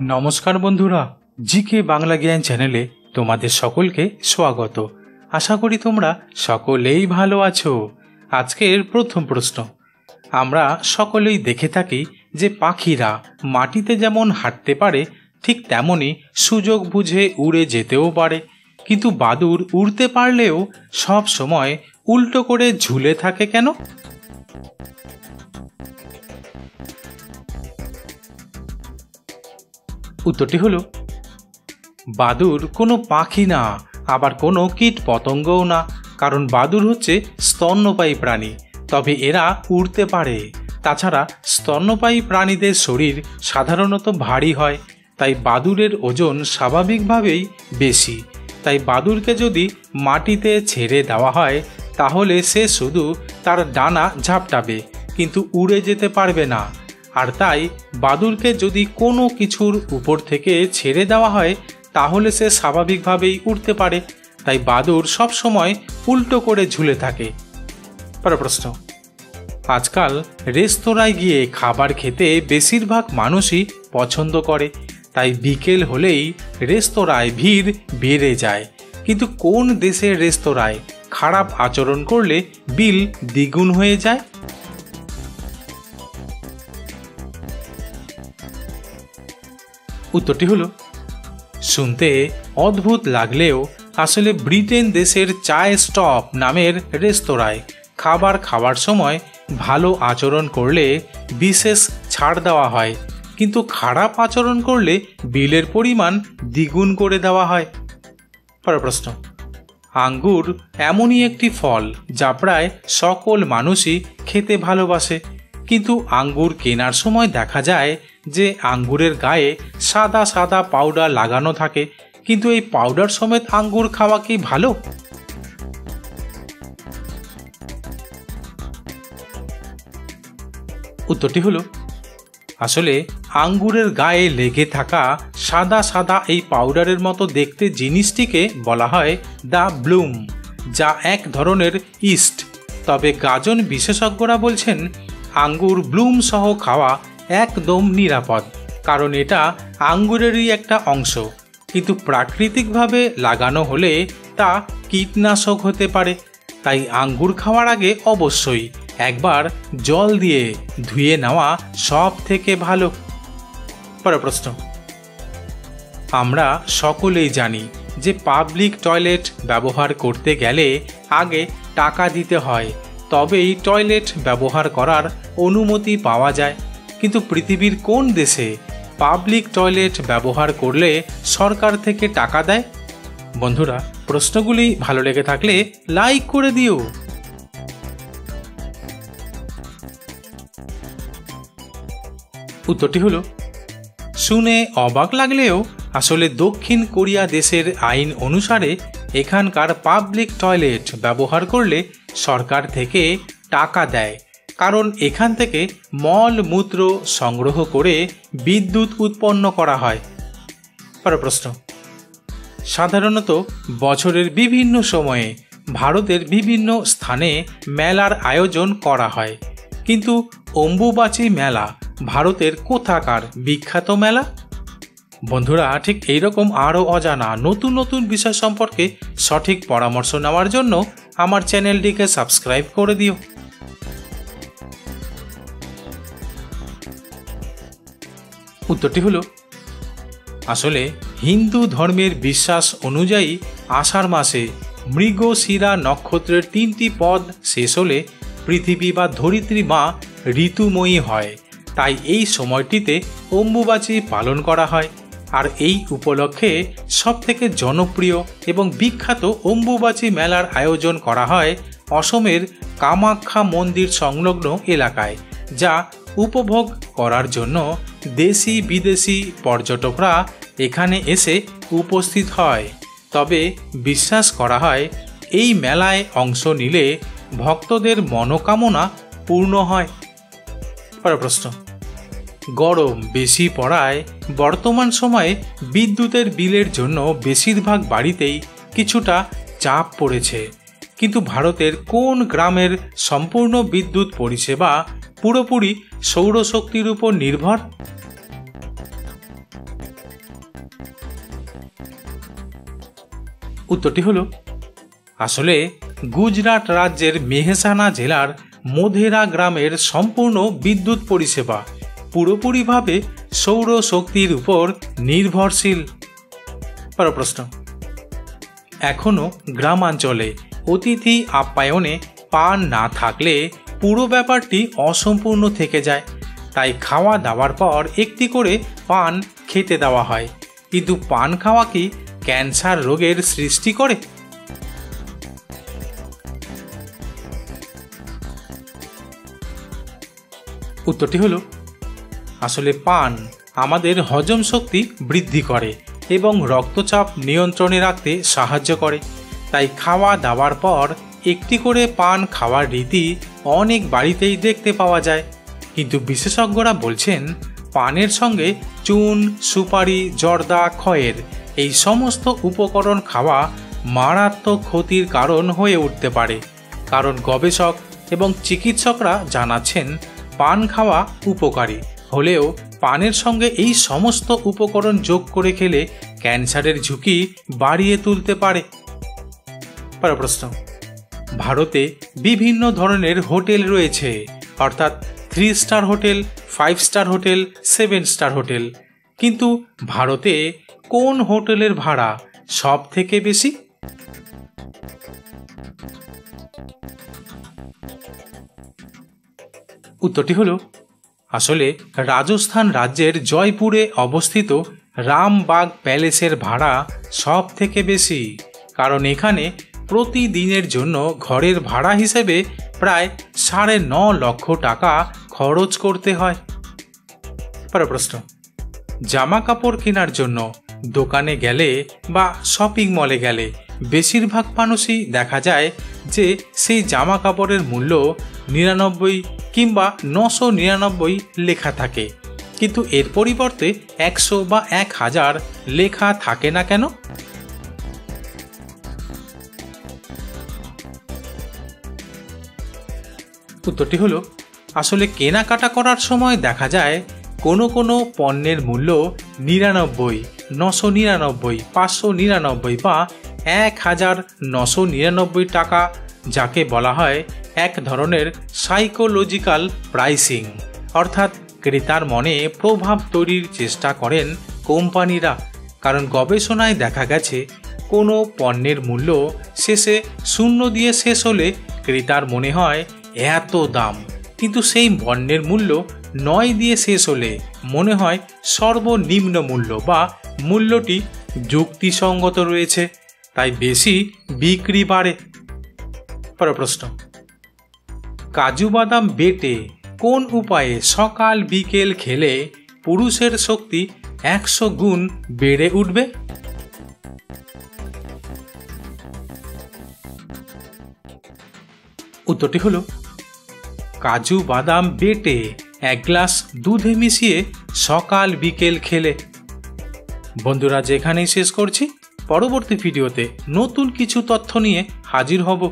নমস্কার বন্ধুরা, জিকে বাংলা জ্ঞান চ্যানেলে তোমাদের সকলকে স্বাগত। আশা করি তোমরা সকলেই ভালো আছো। আজকের প্রথম প্রশ্ন, আমরা সকলেই দেখে থাকি যে পাখিরা মাটিতে যেমন হাঁটতে পারে ঠিক তেমনি সুযোগ বুঝে উড়ে যেতেও পারে, কিন্তু বাদুড় উড়তে পারলেও সব সময় উল্টো করে ঝুলে থাকে কেন? উত্তরটি হলো, বাদুড় কোনো পাখি না, আবার কোনো কীট পতঙ্গও না, কারণ বাদুড় হচ্ছে স্তন্যপায়ী প্রাণী, তবে এরা উড়তে পারে। তাছাড়া স্তন্যপায়ী প্রাণীদের শরীর সাধারণত ভারী হয়, তাই বাদুড়ের ওজন স্বাভাবিকভাবেই বেশি। তাই বাদুড়কে যদি মাটিতে ছেড়ে দেওয়া হয় তাহলে সে শুধু তার ডানা ঝাপটাবে, কিন্তু উড়ে যেতে পারবে না। আর তাই বাদুড়কে যদি কোনো কিছুর উপর থেকে ছেড়ে দেওয়া হয় তাহলে সে স্বাভাবিকভাবেই উড়তে পারে। তাই বাদুড় সব সময় উল্টো করে ঝুলে থাকে। পরের প্রশ্ন, আজকাল রেস্তোরাঁয় গিয়ে খাবার খেতে বেশিরভাগ মানুষই পছন্দ করে, তাই বিকেল হলেই রেস্তোরাঁয় ভিড় বেড়ে যায়। কিন্তু কোন দেশের রেস্তোরাঁয় খারাপ আচরণ করলে বিল দ্বিগুণ হয়ে যায়? উত্তরটি হলো, শুনতে অদ্ভুত লাগলেও আসলে ব্রিটেন দেশের চায় স্টপ নামের রেস্তোরাঁয় খাবার খাওয়ার সময় ভালো আচরণ করলে বিশেষ ছাড় দেওয়া হয়, কিন্তু খারাপ আচরণ করলে বিলের পরিমাণ দ্বিগুণ করে দেওয়া হয়। পরের প্রশ্ন, আঙ্গুর এমনই একটি ফল যা প্রায় সকল মানুষই খেতে ভালোবাসে, কিন্তু আঙ্গুর কেনার সময় দেখা যায় যে আঙ্গুরের গায়ে সাদা সাদা পাউডার লাগানো থাকে, কিন্তু এই পাউডার সমেত আঙ্গুর খাওয়া কি ভালো? উত্তরটি হলো, আসলে আঙ্গুরের গায়ে লেগে থাকা সাদা সাদা এই পাউডারের মতো দেখতে জিনিসটিকে বলা হয় দ্য ব্লুম, যা এক ধরনের ইস্ট। তবে গাজন বিশেষজ্ঞরা বলছেন আঙ্গুর ব্লুম সহ খাওয়া একদম নিরাপদ, কারণ এটা আঙ্গুরেরই একটা অংশ, কিন্তু প্রাকৃতিকভাবে লাগানো হলে তা কীটনাশক হতে পারে। তাই আঙ্গুর খাওয়ার আগে অবশ্যই একবার জল দিয়ে ধুয়ে নেওয়া সব থেকে ভালো। পরের প্রশ্ন, আমরা সকলেই জানি যে পাবলিক টয়লেট ব্যবহার করতে গেলে আগে টাকা দিতে হয়, তবেই টয়লেট ব্যবহার করার অনুমতি পাওয়া যায়। কিন্তু পৃথিবীর কোন দেশে পাবলিক টয়লেট ব্যবহার করলে সরকার থেকে টাকা দেয়? বন্ধুরা, প্রশ্নগুলি ভালো লেগে থাকলে লাইক করে দিও। উত্তরটি হলো, শুনে অবাক লাগলেও আসলে দক্ষিণ কোরিয়া দেশের আইন অনুসারে এখানকার পাবলিক টয়লেট ব্যবহার করলে সরকার থেকে টাকা দেয়, কারণ এখান থেকে মল মূত্র সংগ্রহ করে বিদ্যুৎ উৎপন্ন করা হয়। পরের প্রশ্ন, সাধারণত বছরের বিভিন্ন সময়ে ভারতের বিভিন্ন স্থানে মেলার আয়োজন করা হয়, কিন্তু অম্বুবাচী মেলা ভারতের কোথাকার বিখ্যাত মেলা? বন্ধুরা, ঠিক এইরকম আরও অজানা নতুন নতুন বিষয় সম্পর্কে সঠিক পরামর্শ নেওয়ার জন্য আমার চ্যানেলটিকে সাবস্ক্রাইব করে দিও। উত্তরটি হলো, আসলে হিন্দু ধর্মের বিশ্বাস অনুযায়ী আষাঢ় মাসে মৃগশিরা নক্ষত্রের 3টি পদ শেষ হলে পৃথিবী বা ধরিত্রী মা ঋতুময়ী হয়, তাই এই সময়টিতে অম্বুবাচী পালন করা হয়। আর এই উপলক্ষে সবথেকে জনপ্রিয় এবং বিখ্যাত অম্বুবাচী মেলার আয়োজন করা হয় অসমের কামাখ্যা মন্দির সংলগ্ন এলাকায়, যা উপভোগ করার জন্য দেশি বিদেশি পর্যটকরা এখানে এসে উপস্থিত হয়। তবে বিশ্বাস করা হয় এই মেলায় অংশ নিলে ভক্তদের মনোকামনা পূর্ণ হয়। পরের প্রশ্ন, গরম বেশি পড়ায় বর্তমান সময়ে বিদ্যুতের বিলের জন্য বেশিরভাগ বাড়িতেই কিছুটা চাপ পড়েছে, কিন্তু ভারতের কোন গ্রামের সম্পূর্ণ বিদ্যুৎ পরিষেবা পুরোপুরি সৌরশক্তির উপর নির্ভর? উত্তরটি হলো আসলে গুজরাট রাজ্যের মেহসানা জেলার মোধেরা গ্রামের সম্পূর্ণ বিদ্যুৎ পরিষেবা পুরোপুরিভাবে সৌরশক্তির উপর নির্ভরশীল। পরের প্রশ্ন, এখনও গ্রামাঞ্চলে অতিথি আপ্যায়নে পান না থাকলে পুরো ব্যাপারটি অসম্পূর্ণ থেকে যায়। তাই খাওয়া দাওয়ার পর একটি করে পান খেতে দেওয়া হয়। কিন্তু পান খাওয়া কি ক্যান্সার রোগের সৃষ্টি করে? উত্তরটি হলো আসলে পান আমাদের হজম শক্তি বৃদ্ধি করে এবং রক্তচাপ নিয়ন্ত্রণে রাখতে সাহায্য করে। তাই খাওয়া দাওয়ার পর একটি করে পান খাওয়ার রীতি অনেক বাড়িতেই দেখতে পাওয়া যায়। কিন্তু বিশেষজ্ঞরা বলছেন পানের সঙ্গে চুন, সুপারি, জর্দা, খয়ের এই সমস্ত উপকরণ খাওয়া মারাত্মক ক্ষতির কারণ হয়ে উঠতে পারে। কারণ গবেষক এবং চিকিৎসকরা জানাচ্ছেন পান খাওয়া উপকারী হলেও পানের সঙ্গে এই সমস্ত উপকরণ যোগ করে খেলে ক্যান্সারের ঝুঁকি বাড়িয়ে তুলতে পারে। পরের প্রশ্ন, ভারতে বিভিন্ন ধরনের হোটেল রয়েছে, অর্থাৎ 3 star hotel, 5 star hotel, 7 star hotel. কিন্তু ভারতে কোন হোটেলের ভাড়া সব থেকে বেশি? উত্তরটি হলো আসলে রাজস্থান রাজ্যের জয়পুরে অবস্থিত রামবাগ প্যালেসের ভাড়া সব থেকে বেশি। কারণ এখানে প্রতিদিনের জন্য ঘরের ভাড়া হিসেবে প্রায় 9.5 লক্ষ টাকা খরচ করতে হয়। পরের প্রশ্ন, জামা কাপড় কেনার জন্য দোকানে গেলে বা শপিং মলে গেলে বেশিরভাগ মানুষই দেখা যায় যে সেই জামা কাপড়ের মূল্য 99 কিংবা 999 লেখা থাকে, কিন্তু এর পরিবর্তে 100 বা 1000 লেখা থাকে না কেন? উত্তরটি হলো আসলে কেনাকাটা করার সময় দেখা যায় কোনো কোনো পণ্যের মূল্য 99, 999, 599 বা 1999 টাকা, যাকে বলা হয় এক ধরনের সাইকোলজিক্যাল প্রাইসিং। অর্থাৎ ক্রেতার মনে প্রভাব তৈরির চেষ্টা করেন কোম্পানিরা। কারণ গবেষণায় দেখা গেছে কোনো পণ্যের মূল্য শেষে 0 দিয়ে শেষ হলে ক্রেতার মনে হয় এত দাম, কিন্তু সেই পণ্যের মূল্য 9 দিয়ে শেষ হলে মনে হয় সর্বনিম্ন মূল্য বা মূল্যটি যুক্তিসঙ্গত রয়েছে, তাই বেশি বিক্রি বাড়ে। পরের প্রশ্ন, কাজু বাদাম বেটে কোন উপায়ে সকাল বিকেল খেলে পুরুষের শক্তি 100 গুণ বেড়ে উঠবে? উত্তরটি হলো কাজু বাদাম বেটে 1 গ্লাস দুধে মিশিয়ে সকাল বিকেল খেলে। বন্ধুরা, যেখানেই শেষ করছি, পরবর্তী ভিডিওতে নতুন কিছু তথ্য নিয়ে হাজির হব।